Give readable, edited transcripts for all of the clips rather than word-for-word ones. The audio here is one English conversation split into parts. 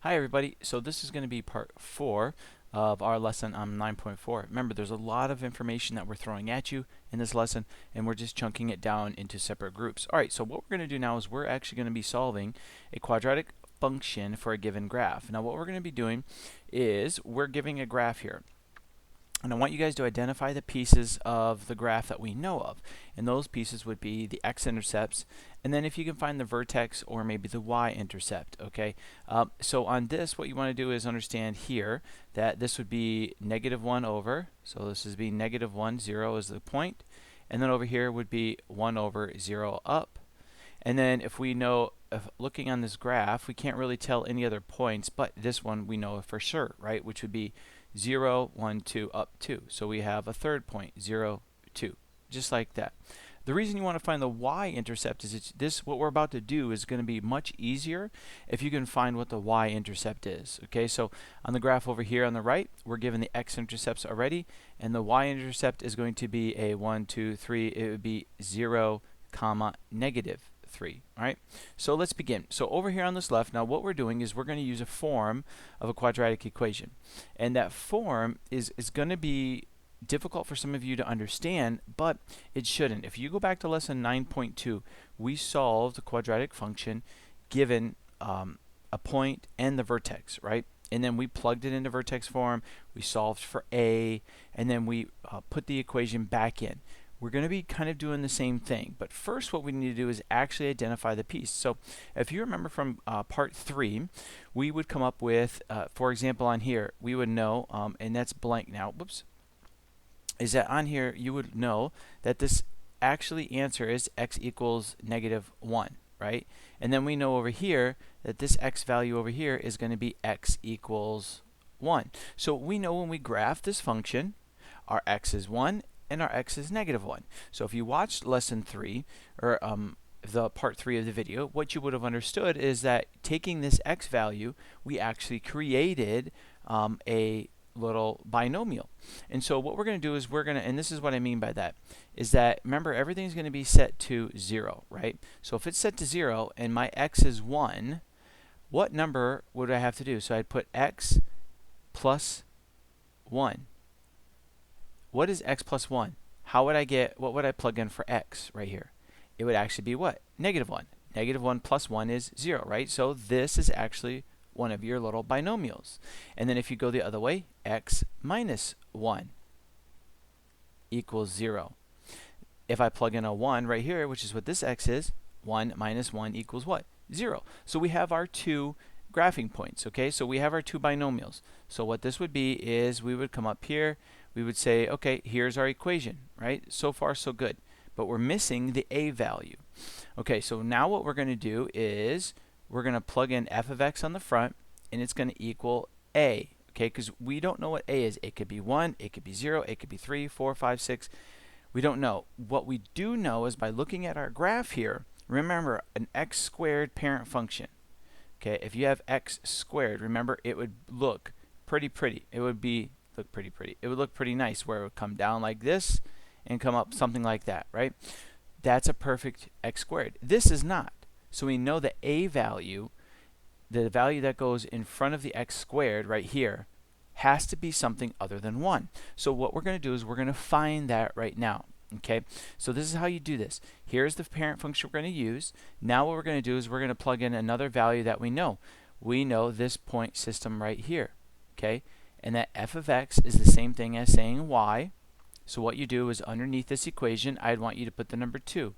Hi everybody, so this is going to be part 4 of our lesson on 9.4. Remember, there's a lot of information that we're throwing at you in this lesson, and we're just chunking it down into separate groups. Alright, so what we're going to do now is we're actually going to be solving a quadratic function for a given graph. Now what we're going to be doing is we're giving a graph here. And I want you guys to identify the pieces of the graph that we know of. And those pieces would be the X-intercepts, and then if you can find the vertex or maybe the Y-intercept, okay? So on this, what you want to do is understand here that this would be negative 1 over, so this is being negative 1, 0 is the point, and then over here would be 1 over 0 up. And then if we know, if looking on this graph, we can't really tell any other points, but this one we know for sure, right? Which would be 0, 1, 2, up 2. So we have a third point, 0, 2, just like that. The reason you want to find the y-intercept is what we're about to do is going to be much easier if you can find what the y-intercept is. Okay, so on the graph over here on the right, we're given the x-intercepts already, and the y-intercept is going to be a 1, 2, 3. It would be 0, comma, negative 3. Alright, so let's begin. So over here on this left, now what we're doing is we're going to use a form of a quadratic equation. And that form is going to be difficult for some of you to understand, but it shouldn't. If you go back to lesson 9.2, we solved a quadratic function given a point and the vertex, right? And then we plugged it into vertex form, we solved for a, and then we put the equation back in. We're going to be kind of doing the same thing, but first what we need to do is actually identify the piece. So if you remember from part 3, we would come up with, for example on here, we would know, and that's blank now, whoops, is that on here you would know that this actually answer is x equals negative 1, right? And then we know over here that this x value over here is going to be x equals 1. So we know when we graph this function, our x is 1, and our x is negative 1. So if you watched lesson 3, or the part 3 of the video, what you would have understood is that taking this x value, we actually created a little binomial. And so what we're going to do is we're going to, and this is what I mean by that, is that, remember, everything's going to be set to 0, right? So if it's set to 0 and my x is 1, what number would I have to do? So I'd put x plus 1. What is x plus 1? How would I get, what would I plug in for x right here? It would actually be what? Negative 1. Negative 1 plus 1 is 0, right? So this is actually one of your little binomials. And then if you go the other way, x minus 1 equals 0. If I plug in a 1 right here, which is what this x is, 1 minus 1 equals what? 0. So we have our two graphing points, okay? So we have our two binomials. So what this would be is we would come up here, we would say, okay, here's our equation, right? So far, so good. But we're missing the a value. Okay, so now what we're going to do is we're going to plug in f of x on the front, and it's going to equal a, okay? Because we don't know what a is. It could be 1, it could be 0, it could be 3, 4, 5, 6. We don't know. What we do know is by looking at our graph here, remember, an x squared parent function. Okay, if you have x squared, remember, it would look pretty. It would look pretty. It would look pretty nice where it would come down like this and come up something like that, right? That's a perfect x squared. This is not. So we know the a value, the value that goes in front of the x squared right here, has to be something other than 1. So what we're going to do is we're going to find that right now. Okay, so this is how you do this. Here's the parent function we're going to use. Now what we're going to do is we're going to plug in another value that we know. We know this point system right here. Okay, and that f of x is the same thing as saying y. So what you do is underneath this equation, I'd want you to put the number 2.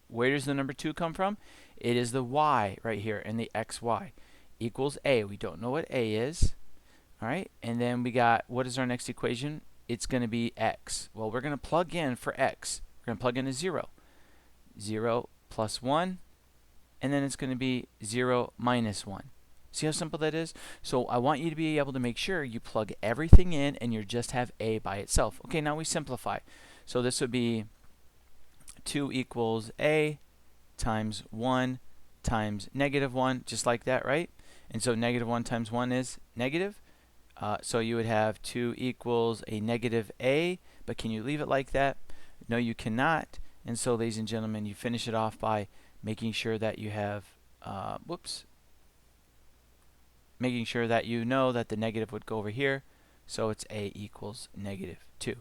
Where does the number 2 come from? It is the y right here, and the xy equals a. We don't know what a is. All right, and then we got, what is our next equation? It's going to be x. Well, we're going to plug in for x. We're going to plug in a 0. 0 plus 1, and then it's going to be 0 minus 1. See how simple that is? So I want you to be able to make sure you plug everything in and you just have a by itself. Okay, now we simplify. So this would be 2 equals a times 1 times negative 1, just like that, right? And so negative 1 times 1 is negative. So you would have 2 equals a negative a, but can you leave it like that? No, you cannot. And so, ladies and gentlemen, you finish it off by making sure that you have, whoops, making sure that you know that the negative would go over here. So it's a equals negative 2. All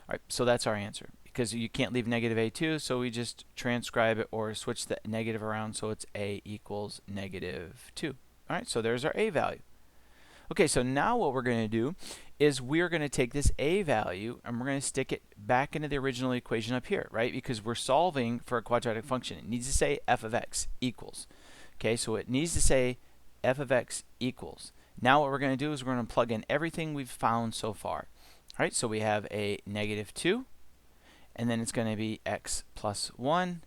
right, so that's our answer. Because you can't leave negative a2, so we just transcribe it or switch the negative around, so it's a equals negative 2. All right, so there's our a value. Okay, so now what we're going to do is we're going to take this a value and we're going to stick it back into the original equation up here, right? Because we're solving for a quadratic function. It needs to say f of x equals. Okay, so it needs to say f of x equals. Now what we're going to do is we're going to plug in everything we've found so far. All right, so we have a negative 2, and then it's going to be x plus 1,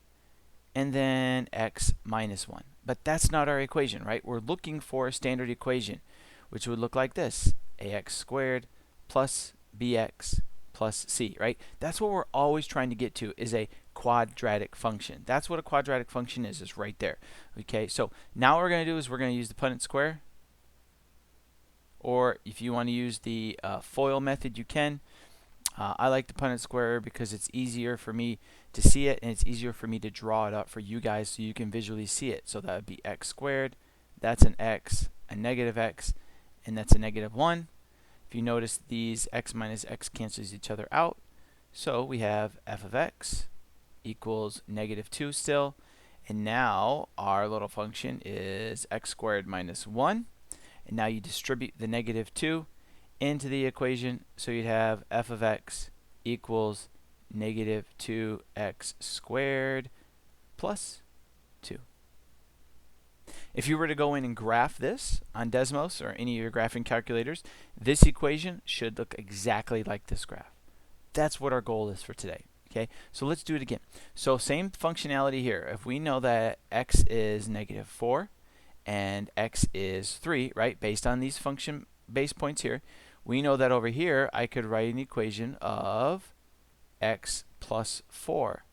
and then x minus 1. But that's not our equation, right? We're looking for a standard equation, which would look like this: ax squared plus bx plus c, right? That's what we're always trying to get to, is a quadratic function. That's what a quadratic function is right there. Okay, so now what we're going to do is we're going to use the Punnett square, or if you want to use the FOIL method, you can. I like the Punnett square because it's easier for me to see it, and it's easier for me to draw it up for you guys so you can visually see it. So that would be x squared, that's an x, a negative x, and that's a negative 1. If you notice, these x minus x cancels each other out. So we have f of x equals negative 2 still. And now our little function is x squared minus 1. And now you distribute the negative 2 into the equation, so you'd have f of x equals negative 2x squared plus 2. If you were to go in and graph this on Desmos or any of your graphing calculators, this equation should look exactly like this graph. That's what our goal is for today. Okay, so let's do it again. So same functionality here. If we know that x is negative 4 and x is 3, right, based on these function base points here, we know that over here I could write an equation of x plus 4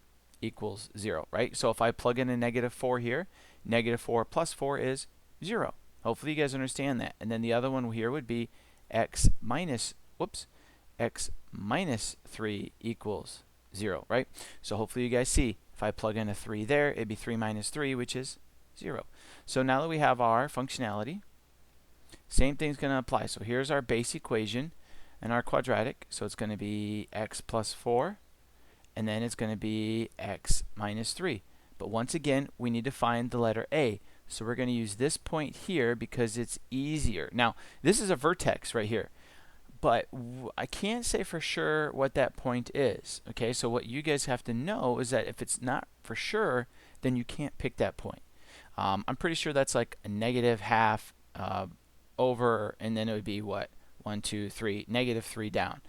equals 0, right? So if I plug in a negative 4 here, negative 4 plus 4 is 0. Hopefully you guys understand that. And then the other one here would be x minus 3 equals 0, right? So hopefully you guys see, if I plug in a 3 there, it'd be 3 minus 3, which is 0. So now that we have our functionality, same thing's going to apply. So here's our base equation and our quadratic. So it's going to be x plus 4, and then it's going to be x minus 3. But once again, we need to find the letter a. So we're going to use this point here because it's easier. Now, this is a vertex right here, but I can't say for sure what that point is. Okay, so what you guys have to know is that if it's not for sure, then you can't pick that point. I'm pretty sure that's like a negative half over, and then it would be what? 1, 2, 3, negative 3 down.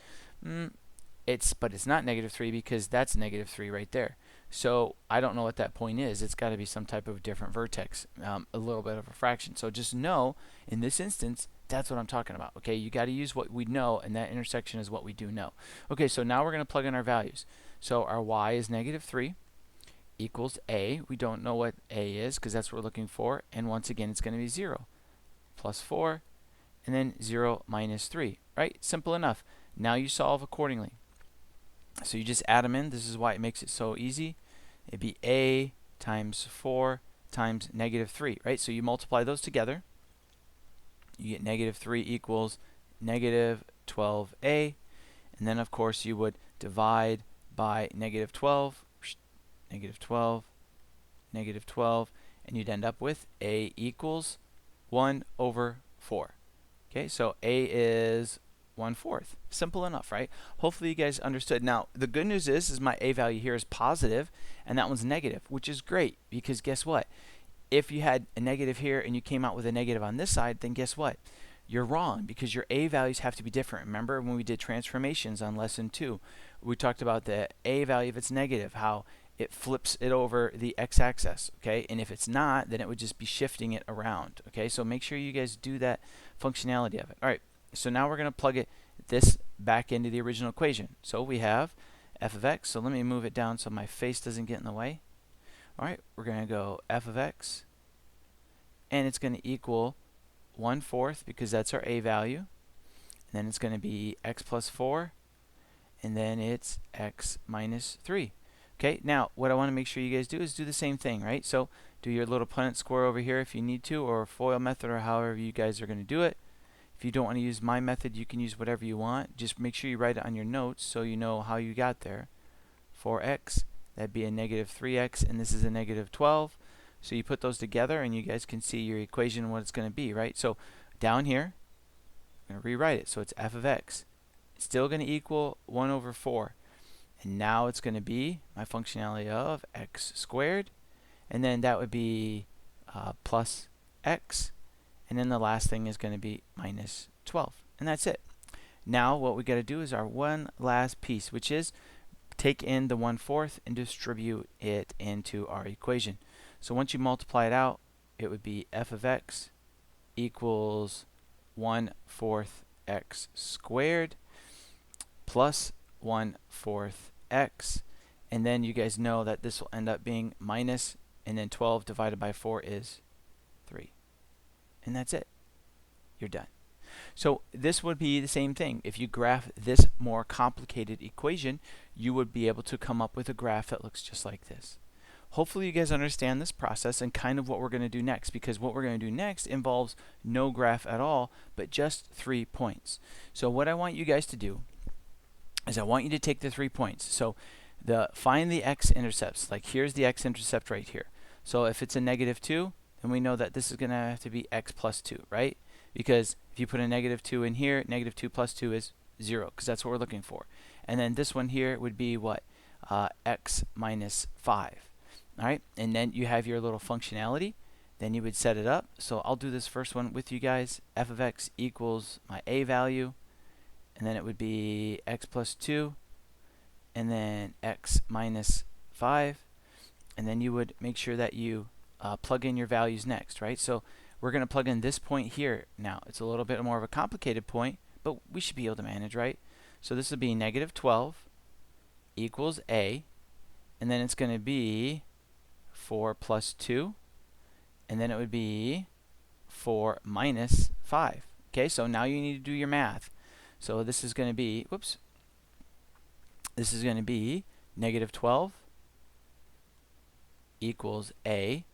But it's not negative 3 because that's negative 3 right there. So I don't know what that point is. It's got to be some type of different vertex, a little bit of a fraction. So just know, in this instance, that's what I'm talking about. Okay, you got to use what we know, and that intersection is what we do know. Okay, so now we're going to plug in our values. So our y is negative 3 equals a. We don't know what a is because that's what we're looking for. And once again, it's going to be 0 plus 4, and then 0 minus 3. Right? Simple enough. Now you solve accordingly. So you just add them in. This is why it makes it so easy. It'd be a times 4 times negative 3. Right? So you multiply those together. You get negative 3 equals negative 12a. And then, of course, you would divide by negative 12, negative 12, negative 12, and you'd end up with a equals 1 over 4. Okay, so a is 1/4. Simple enough, right? Hopefully you guys understood. Now, the good news is my a value here is positive, and that one's negative, which is great, because guess what? If you had a negative here and you came out with a negative on this side, then guess what? You're wrong, because your a values have to be different. Remember when we did transformations on lesson 2, we talked about the a value if it's negative, how it flips it over the x-axis, okay? And if it's not, then it would just be shifting it around, okay? So make sure you guys do that functionality of it. All right, so now we're going to plug this back into the original equation. So we have f of x. So let me move it down so my face doesn't get in the way. All right, we're going to go f of x, and it's going to equal 1/4 because that's our a value. And then it's going to be x plus 4, and then it's x minus 3. Okay, now what I want to make sure you guys do is do the same thing, right? So do your little Punnett square over here if you need to, or FOIL method, or however you guys are going to do it. If you don't want to use my method, you can use whatever you want. Just make sure you write it on your notes so you know how you got there. 4x, that'd be a negative 3x, and this is a negative 12. So you put those together and you guys can see your equation and what it's going to be, right? So down here, I'm going to rewrite it. So it's f of x. It's still going to equal 1 over 4. And now it's going to be my functionality of x squared. And then that would be plus x. And then the last thing is going to be minus 12. And that's it. Now what we got to do is our one last piece, which is take in the 1/4 and distribute it into our equation. So once you multiply it out, it would be f of x equals 1/4 x squared plus 1/4 x. And then you guys know that this will end up being minus, and then 12 divided by 4 is 3. And that's it. You're done. So this would be the same thing. If you graph this more complicated equation, you would be able to come up with a graph that looks just like this. Hopefully you guys understand this process and kind of what we're going to do next, because what we're going to do next involves no graph at all, but just 3 points. So what I want you guys to do is I want you to take the 3 points. So find the x-intercepts. Like here's the x-intercept right here. So if it's a negative 2, then we know that this is going to have to be x plus 2, right? Because if you put a negative 2 in here, negative 2 plus 2 is 0, because that's what we're looking for. And then this one here would be what? X minus 5. All right, and then you have your little functionality. Then you would set it up. So I'll do this first one with you guys. F of x equals my a value, and then it would be x plus 2, and then x minus 5. And then you would make sure that you plug in your values next, right? So we're going to plug in this point here. Now, it's a little bit more of a complicated point, but we should be able to manage, right? So this would be negative 12 equals a, and then it's going to be 4 plus 2, and then it would be 4 minus 5. Okay, so now you need to do your math. So this is going to be, whoops, this is going to be negative 12 equals a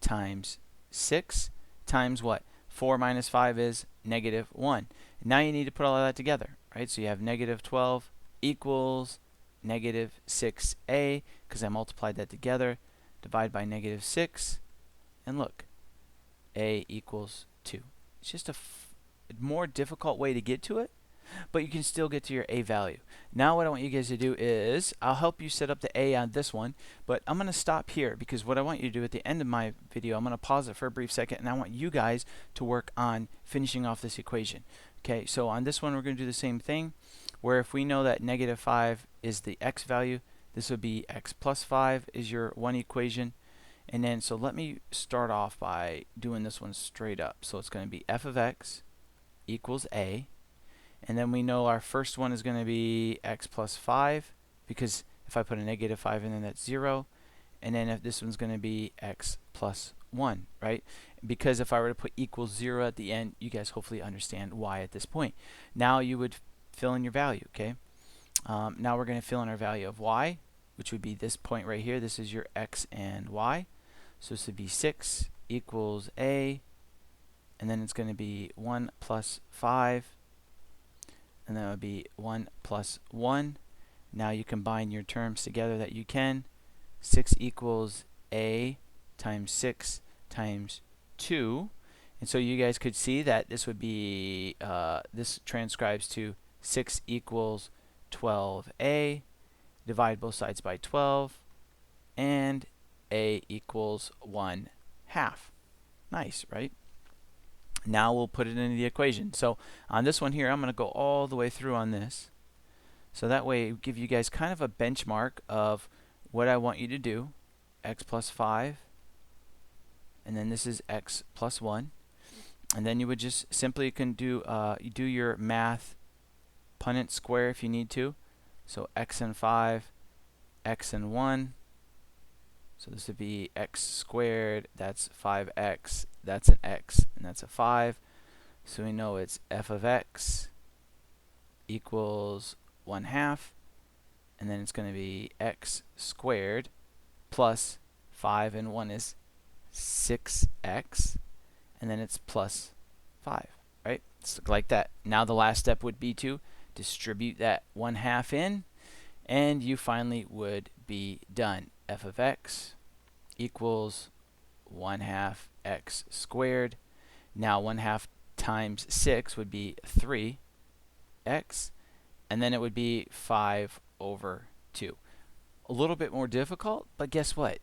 times 6 times what? 4 minus 5 is negative 1. Now you need to put all of that together, right? So you have negative 12 equals negative 6a, because I multiplied that together. Divide by negative 6, and look, a equals 2. It's just a more difficult way to get to it, but you can still get to your a value. Now what I want you guys to do is, I'll help you set up the a on this one, but I'm going to stop here, because what I want you to do at the end of my video, I'm going to pause it for a brief second, and I want you guys to work on finishing off this equation. Okay, so on this one we're going to do the same thing, where if we know that negative 5 is the x value, this would be x plus 5 is your one equation. And then, so let me start off by doing this one straight up. So it's going to be f of x equals a. And then we know our first one is going to be x plus 5, because if I put a negative 5 in there, that's 0. And then if this one's going to be x plus 1, right? Because if I were to put equals 0 at the end, you guys hopefully understand why at this point. Now you would fill in your value, okay? Now we're going to fill in our value of y, which would be this point right here. This is your x and y. So this would be 6 equals a, and then it's going to be 1 plus 5, and that would be 1 plus 1. Now you combine your terms together that you can. 6 equals a times 6 times 2. And so you guys could see that this would be, this transcribes to 6 equals 12a, divide both sides by 12, and a equals 1/2. Nice, right? Now we'll put it into the equation. So on this one here, I'm going to go all the way through on this. So that way it will give you guys kind of a benchmark of what I want you to do. X plus 5, and then this is x plus 1. And then you would just simply can do you do your math Punnett square if you need to. So x and 5, x and 1. So this would be x squared, that's 5x, that's an x, and that's a 5. So we know it's f of x equals 1/2. and then it's going to be x squared plus 5 and 1 is 6x, and then it's plus 5, right? So like that. Now the last step would be to distribute that 1/2 in, and you finally would be done. F of x equals 1/2 x squared. Now 1/2 times 6 would be 3x, and then it would be 5/2. A little bit more difficult, but guess what?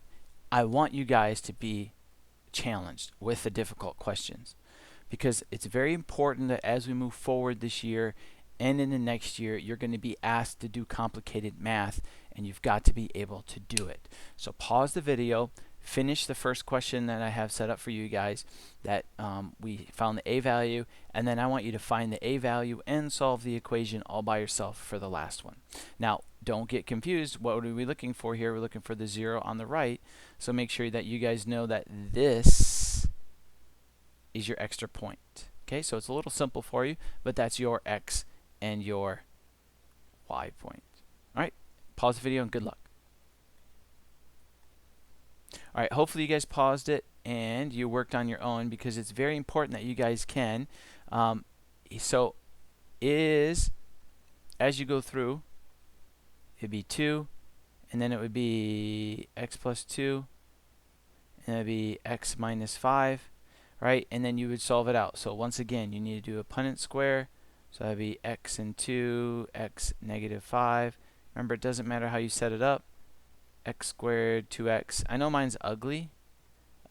I want you guys to be challenged with the difficult questions, because it's very important that as we move forward this year and in the next year, you're going to be asked to do complicated math, and you've got to be able to do it. So pause the video, finish the first question that I have set up for you guys, that we found the a value, and then I want you to find the a value and solve the equation all by yourself for the last one. Now don't get confused. What are we looking for here? We're looking for the 0 on the right, so make sure that you guys know that this is your extra point. Okay, so it's a little simple for you, but that's your x and your y point. Alright, pause the video and good luck. Alright, hopefully you guys paused it and you worked on your own, because it's very important that you guys can. So as you go through, it'd be 2, and then it would be x plus 2, and it would be x minus 5, right? And then you would solve it out. So once again, you need to do a Punnett square. So that would be x and 2, x negative 5. Remember, it doesn't matter how you set it up. X squared, 2x. I know mine's ugly,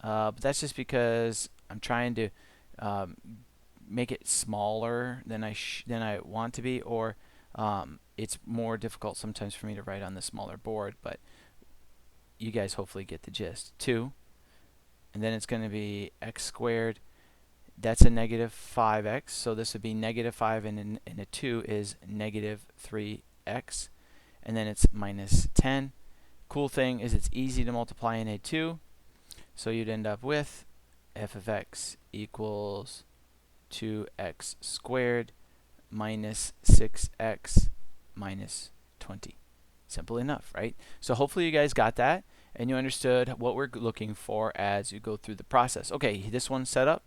but that's just because I'm trying to make it smaller than I want to be, or it's more difficult sometimes for me to write on the smaller board, but you guys hopefully get the gist. 2, and then it's going to be x squared. That's a negative 5x, so this would be negative 5, and a 2 is negative 3x, and then it's minus 10. Cool thing is it's easy to multiply in a 2, so you'd end up with f of x equals 2x squared minus 6x minus 20. Simple enough, right? So hopefully you guys got that, and you understood what we're looking for as you go through the process. Okay, this one's set up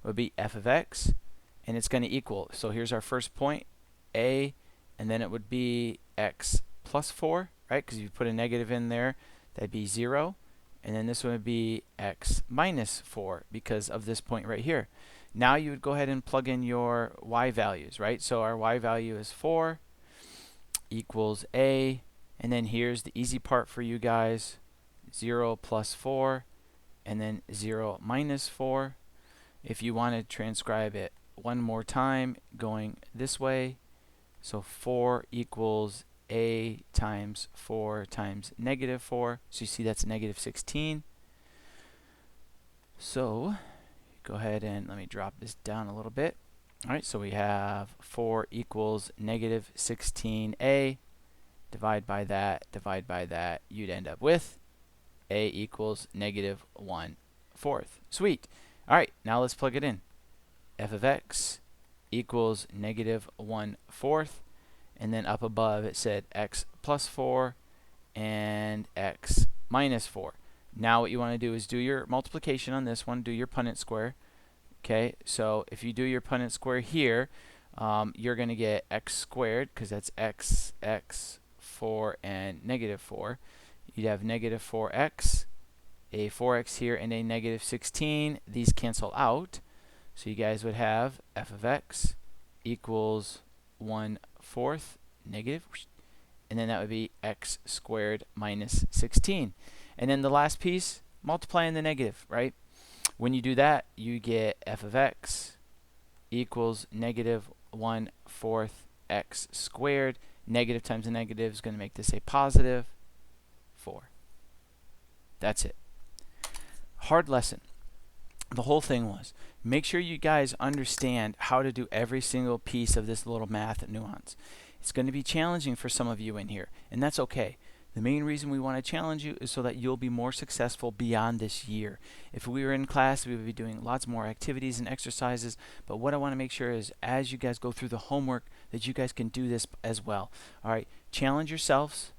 would be f of x, and it's going to equal, so here's our first point, a, and then it would be x plus 4, right? Because if you put a negative in there, that'd be 0, and then this one would be x minus 4 because of this point right here. Now you would go ahead and plug in your y values, right? So our y value is 4 equals a, and then here's the easy part for you guys, 0 plus 4, and then 0 minus 4. If you want to transcribe it one more time going this way, so 4 equals a times 4 times negative 4. So you see that's negative 16. So go ahead and let me drop this down a little bit. Alright, so we have 4 equals negative 16a. Divide by that, you'd end up with a equals negative 1/4. Sweet. Alright, now let's plug it in. F of x equals negative 1/4, and then up above it said x plus 4 and x minus 4. Now what you want to do is do your multiplication on this one, do your Punnett square. Okay, so if you do your Punnett square here, you're going to get x squared, because that's x, 4, and negative 4. You'd have negative 4x, a 4x here, and a negative 16. These cancel out, so you guys would have f of x equals 1/4 negative, and then that would be x squared minus 16. And then the last piece, multiplying the negative, right? When you do that, you get f of x equals negative 1/4 x squared. Negative times a negative is going to make this a positive 4. That's it. Hard lesson. The whole thing was, make sure you guys understand how to do every single piece of this little math nuance. It's going to be challenging for some of you in here, and that's okay. The main reason we want to challenge you is so that you'll be more successful beyond this year. If we were in class, we would be doing lots more activities and exercises, but what I want to make sure is as you guys go through the homework that you guys can do this as well. Alright, challenge yourselves,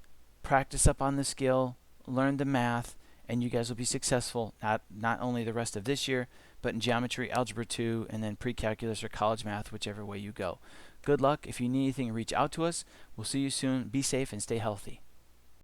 practice up on the skill, learn the math, and you guys will be successful not only the rest of this year, but in geometry, algebra 2, and then pre-calculus or college math, whichever way you go. Good luck. If you need anything, reach out to us. We'll see you soon. Be safe and stay healthy.